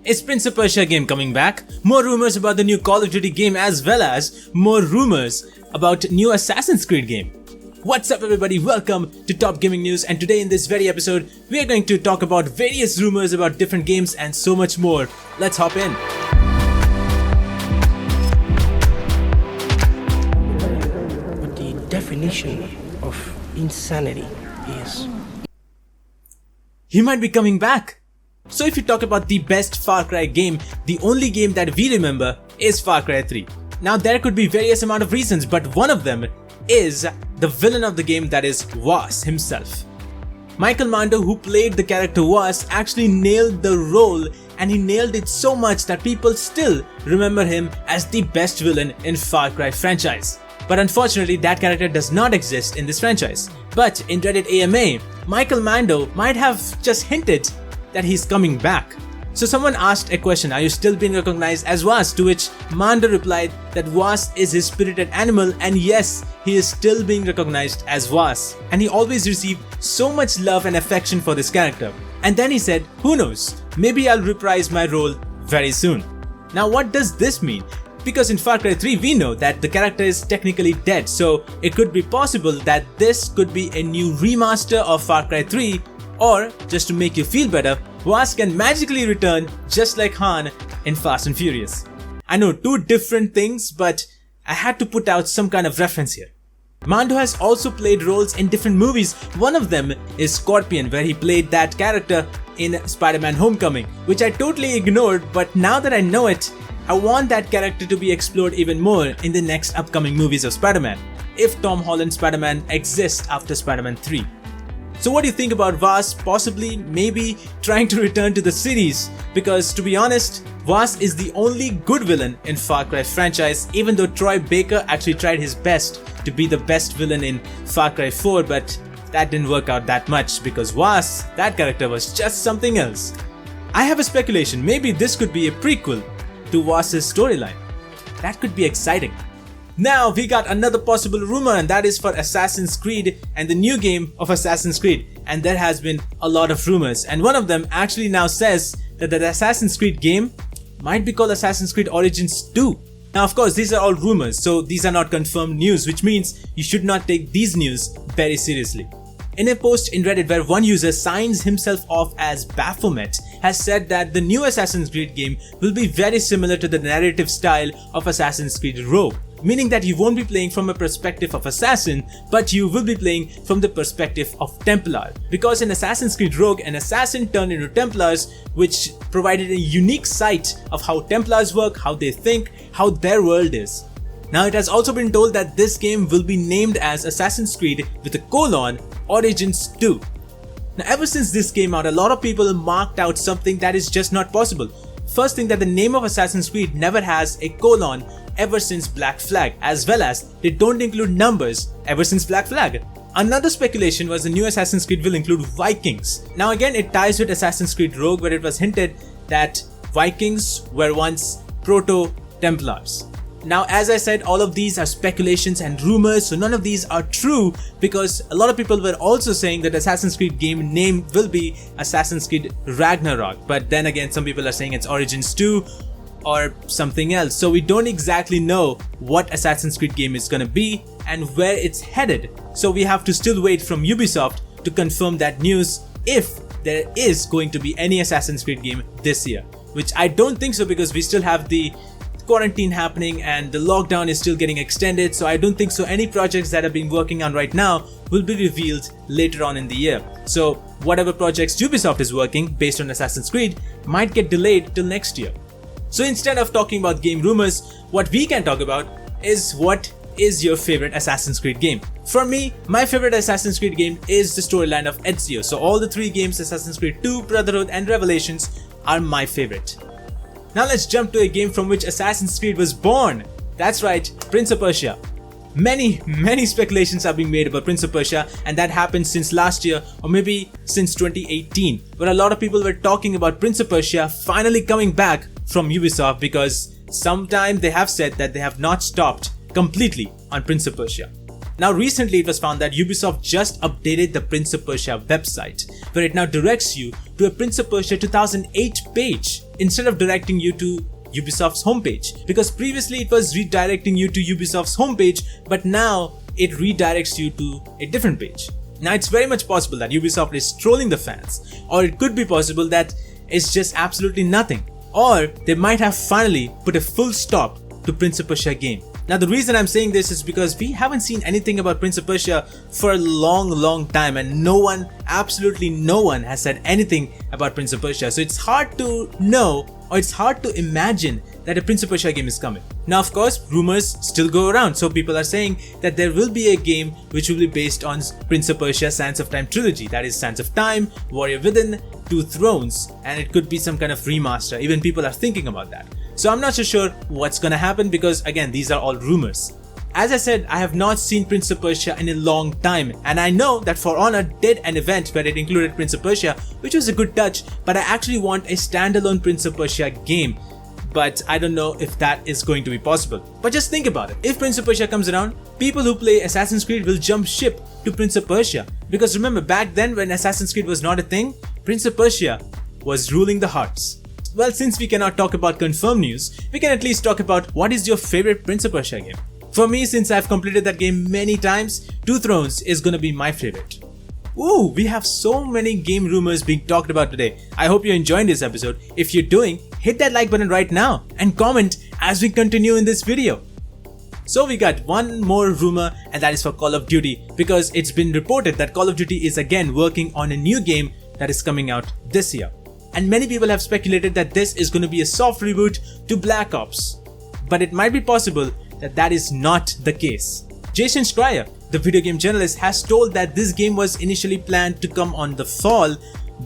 Is Prince of Persia game coming back? More rumors about the new Call of Duty game as well as more rumors about new Assassin's Creed game. What's up everybody, welcome to Top Gaming News, and today in this very episode we are going to talk about various rumors about different games and so much more. Let's hop in. But the definition of insanity is... He might be coming back. So if you talk about the best Far Cry game, the only game that we remember is Far Cry 3. Now there could be various amount of reasons, but one of them is the villain of the game, that is VAAS himself. Michael Mando, who played the character VAAS, actually nailed the role, and he nailed it so much that people still remember him as the best villain in Far Cry franchise. But unfortunately that character does not exist in this franchise. But in Reddit AMA, Michael Mando might have just hinted that he's coming back. So someone asked a question, are you still being recognized as VAAS? To which Mando replied that VAAS is his spirited animal, and yes, he is still being recognized as VAAS. And he always received so much love and affection for this character. And then he said, who knows, maybe I'll reprise my role very soon. Now what does this mean? Because in Far Cry 3 we know that the character is technically dead, so it could be possible that this could be a new remaster of Far Cry 3, or just to make you feel better, VAAS can magically return just like Han in Fast and Furious. I know, two different things, but I had to put out some kind of reference here. Mando has also played roles in different movies. One of them is Scorpion, where he played that character in Spider-Man Homecoming, which I totally ignored, but now that I know it, I want that character to be explored even more in the next upcoming movies of Spider-Man, if Tom Holland's Spider-Man exists after Spider-Man 3. So what do you think about VAAS possibly, maybe trying to return to the series? Because to be honest, VAAS is the only good villain in Far Cry franchise, even though Troy Baker actually tried his best to be the best villain in Far Cry 4, but that didn't work out that much because VAAS, that character was just something else. I have a speculation, maybe this could be a prequel to VAAS's storyline. That could be exciting. Now we got another possible rumor, and that is for Assassin's Creed and the new game of Assassin's Creed, and there has been a lot of rumors, and one of them actually now says that the Assassin's Creed game might be called Assassin's Creed Origins 2. Now of course these are all rumors, so these are not confirmed news, which means you should not take these news very seriously. In a post in Reddit where one user signs himself off as Baphomet has said that the new Assassin's Creed game will be very similar to the narrative style of Assassin's Creed Rogue, meaning that you won't be playing from a perspective of assassin, but you will be playing from the perspective of Templar. Because in Assassin's Creed Rogue, an assassin turned into Templars, which provided a unique sight of how Templars work, how they think, how their world is. Now it has also been told that this game will be named as Assassin's Creed with a colon Origins 2. Now ever since this came out, a lot of people marked out something that is just not possible. First thing, that the name of Assassin's Creed never has a colon ever since Black Flag, as well as they don't include numbers ever since Black Flag. Another speculation was the new Assassin's Creed will include Vikings. Now again it ties with Assassin's Creed Rogue, where it was hinted that Vikings were once Proto-Templars. Now as I said, all of these are speculations and rumors, so none of these are true, because a lot of people were also saying that Assassin's Creed game name will be Assassin's Creed Ragnarok, but then again some people are saying it's Origins 2 or something else, so we don't exactly know what Assassin's Creed game is gonna be and where it's headed. So we have to still wait from Ubisoft to confirm that news, if there is going to be any Assassin's Creed game this year, which I don't think so, because we still have the quarantine happening and the lockdown is still getting extended, so I don't think so any projects that are being working on right now will be revealed later on in the year. So whatever projects Ubisoft is working based on Assassin's Creed might get delayed till next year. So instead of talking about game rumors, what we can talk about is what is your favorite Assassin's Creed game. For me, my favorite Assassin's Creed game is the storyline of Ezio. So all the three games, Assassin's Creed 2, Brotherhood and Revelations, are my favorite. Now let's jump to a game from which Assassin's Creed was born. That's right, Prince of Persia. Many speculations are being made about Prince of Persia, and that happened since last year, or maybe since 2018, where a lot of people were talking about Prince of Persia finally coming back from Ubisoft, because sometime they have said that they have not stopped completely on Prince of Persia. Now recently it was found that Ubisoft just updated the Prince of Persia website, where it now directs you to a Prince of Persia 2008 page, instead of directing you to Ubisoft's homepage, because previously it was redirecting you to Ubisoft's homepage, but now it redirects you to a different page. Now it's very much possible that Ubisoft is trolling the fans, or it could be possible that it's just absolutely nothing, or they might have finally put a full stop to Prince of Persia game. Now the reason I'm saying this is because we haven't seen anything about Prince of Persia for a long time, and no one, absolutely no one, has said anything about Prince of Persia. So it's hard to know, or it's hard to imagine that a Prince of Persia game is coming. Now of course rumors still go around, so people are saying that there will be a game which will be based on Prince of Persia Sands of Time trilogy, that is Sands of Time, Warrior Within, Two Thrones, and it could be some kind of remaster. Even people are thinking about that. So I'm not so sure what's gonna happen, because again, these are all rumors. As I said, I have not seen Prince of Persia in a long time, and I know that For Honor did an event where it included Prince of Persia, which was a good touch, but I actually want a standalone Prince of Persia game. But I don't know if that is going to be possible. But just think about it. If Prince of Persia comes around, people who play Assassin's Creed will jump ship to Prince of Persia. Because remember, back then when Assassin's Creed was not a thing, Prince of Persia was ruling the hearts. Well, since we cannot talk about confirmed news, we can at least talk about what is your favorite Prince of Persia game. For me, since I've completed that game many times, Two Thrones is gonna be my favorite. Ooh, we have so many game rumors being talked about today. I hope you're enjoying this episode. If you're doing, hit that like button right now and comment as we continue in this video. So we got one more rumor, and that is for Call of Duty, because it's been reported that Call of Duty is again working on a new game that is coming out this year. And many people have speculated that this is going to be a soft reboot to Black Ops. But it might be possible that that is not the case. Jason Schreier, the video game journalist, has told that this game was initially planned to come on the fall,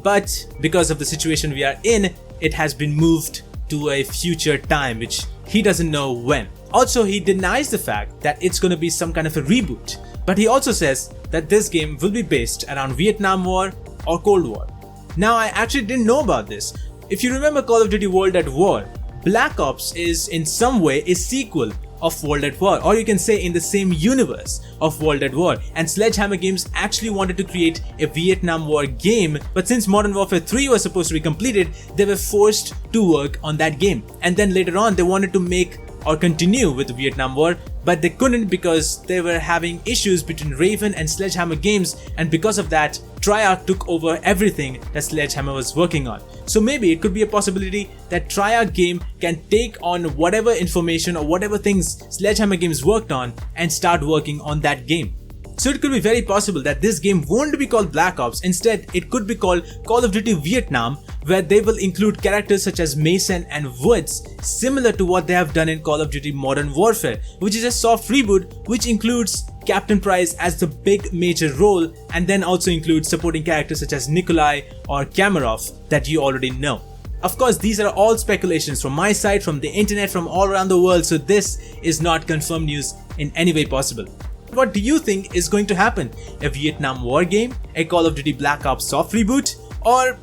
but because of the situation we are in, it has been moved to a future time, which he doesn't know when. Also, he denies the fact that it's going to be some kind of a reboot, but he also says that this game will be based around Vietnam War or Cold War. Now, I actually didn't know about this. If you remember Call of Duty World at War, Black Ops is in some way a sequel of World at War, or you can say in the same universe of World at War, and Sledgehammer Games actually wanted to create a Vietnam War game, but since Modern Warfare 3 was supposed to be completed, they were forced to work on that game. And then later on they wanted to make or continue with the Vietnam War, but they couldn't because they were having issues between Raven and Sledgehammer Games, and because of that, Treyarch took over everything that Sledgehammer was working on. So maybe it could be a possibility that Treyarch game can take on whatever information or whatever things Sledgehammer Games worked on and start working on that game. So it could be very possible that this game won't be called Black Ops, instead it could be called Call of Duty Vietnam, where they will include characters such as Mason and Woods, similar to what they have done in Call of Duty Modern Warfare, which is a soft reboot which includes Captain Price as the big major role, and then also includes supporting characters such as Nikolai or Kamarov that you already know. Of course, these are all speculations from my side, from the internet, from all around the world, so this is not confirmed news in any way possible. What do you think is going to happen? A Vietnam War game? A Call of Duty Black Ops soft reboot? Or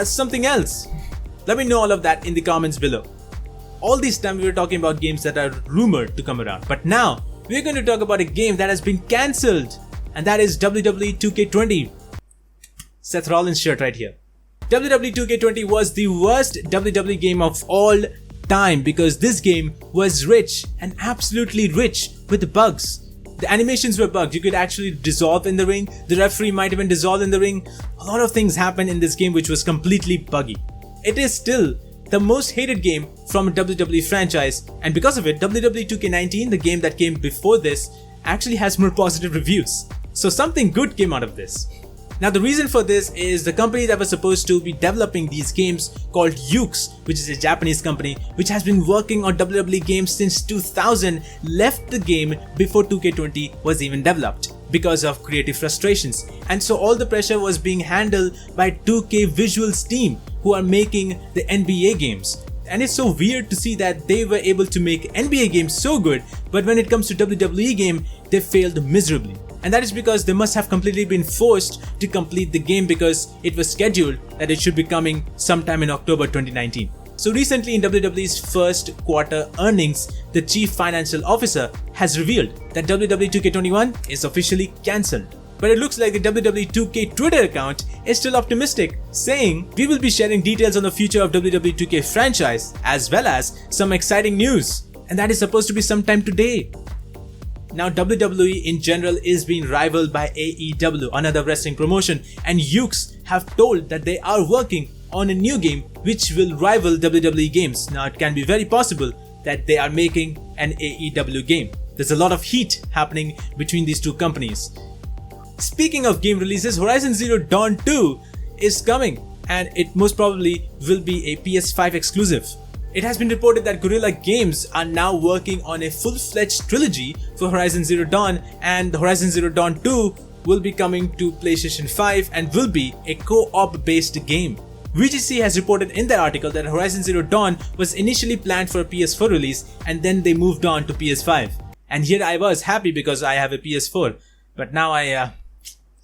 something else? Let me know all of that in the comments below. All this time we were talking about games that are rumored to come around, but now we're going to talk about a game that has been cancelled, and that is WWE 2K20. Seth Rollins shirt right here. WWE 2K20 was the worst WWE game of all time because this game was rich and absolutely rich with bugs. The animations were bugged, you could actually dissolve in the ring, the referee might even dissolve in the ring. A lot of things happened in this game which was completely buggy. It is still the most hated game from a WWE franchise, and because of it, WWE 2K19, the game that came before this, actually has more positive reviews. So something good came out of this. Now the reason for this is the company that was supposed to be developing these games, called Yuke's, which is a Japanese company which has been working on WWE games since 2000, left the game before 2K20 was even developed because of creative frustrations, and so all the pressure was being handled by 2K Visuals team who are making the NBA games. And it's so weird to see that they were able to make NBA games so good, but when it comes to WWE game, they failed miserably. And that is because they must have completely been forced to complete the game because it was scheduled that it should be coming sometime in October 2019. So recently in WWE's first quarter earnings, the chief financial officer has revealed that WWE 2K21 is officially cancelled. But it looks like the WWE 2K Twitter account is still optimistic, saying we will be sharing details on the future of WWE 2K franchise as well as some exciting news, and that is supposed to be sometime today. Now WWE in general is being rivaled by AEW, another wrestling promotion, and Yuke's have told that they are working on a new game which will rival WWE games. Now it can be very possible that they are making an AEW game. There's a lot of heat happening between these two companies. Speaking of game releases, Horizon Zero Dawn 2 is coming, and it most probably will be a PS5 exclusive. It has been reported that Guerrilla Games are now working on a full-fledged trilogy for Horizon Zero Dawn, and Horizon Zero Dawn 2 will be coming to PlayStation 5 and will be a co-op based game. VGC has reported in their article that Horizon Zero Dawn was initially planned for a PS4 release and then they moved on to PS5. And here I was happy because I have a PS4, but now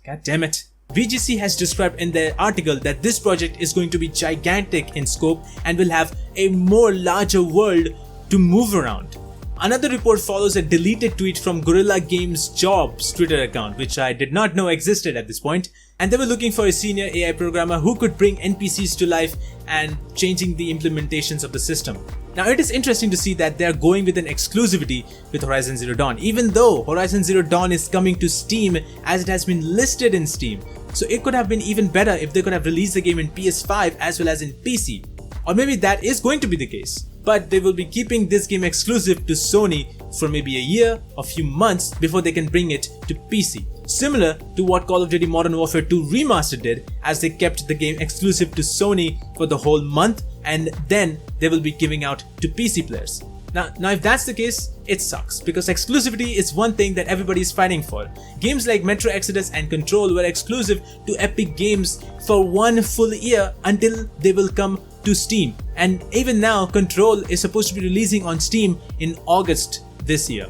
God damn it. VGC has described in their article that this project is going to be gigantic in scope and will have a more larger world to move around. Another report follows a deleted tweet from Guerrilla Games Jobs Twitter account, which I did not know existed at this point, and they were looking for a senior AI programmer who could bring NPCs to life and changing the implementations of the system. Now it is interesting to see that they are going with an exclusivity with Horizon Zero Dawn, even though Horizon Zero Dawn is coming to Steam as it has been listed in Steam. So it could have been even better if they could have released the game in PS5 as well as in PC. Or maybe that is going to be the case. But they will be keeping this game exclusive to Sony for maybe a year or few months before they can bring it to PC. Similar to what Call of Duty Modern Warfare 2 Remastered did, as they kept the game exclusive to Sony for the whole month and then they will be giving out to PC players. Now if that's the case, it sucks because exclusivity is one thing that everybody is fighting for. Games like Metro Exodus and Control were exclusive to Epic Games for one full year until they will come to Steam, and even now Control is supposed to be releasing on Steam in August this year.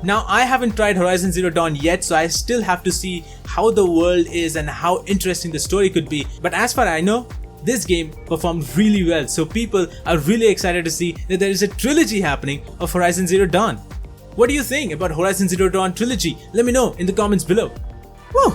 Now I haven't tried Horizon Zero Dawn yet, so I still have to see how the world is and how interesting the story could be, but as far as I know, this game performed really well, so people are really excited to see that there is a trilogy happening of Horizon Zero Dawn. What do you think about Horizon Zero Dawn trilogy? Let me know in the comments below. Woo!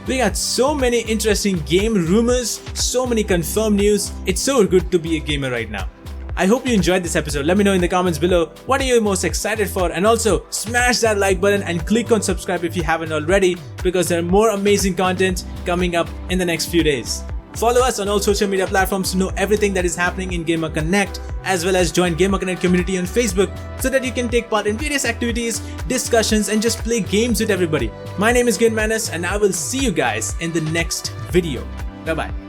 We got so many interesting game rumors, so many confirmed news. It's so good to be a gamer right now. I hope you enjoyed this episode. Let me know in the comments below what are you most excited for, and also smash that like button and click on subscribe if you haven't already, because there are more amazing content coming up in the next few days. Follow us on all social media platforms to know everything that is happening in Gamer Connect, as well as join Gamer Connect community on Facebook so that you can take part in various activities, discussions, and just play games with everybody. My name is GaminMadness and I will see you guys in the next video. Bye bye.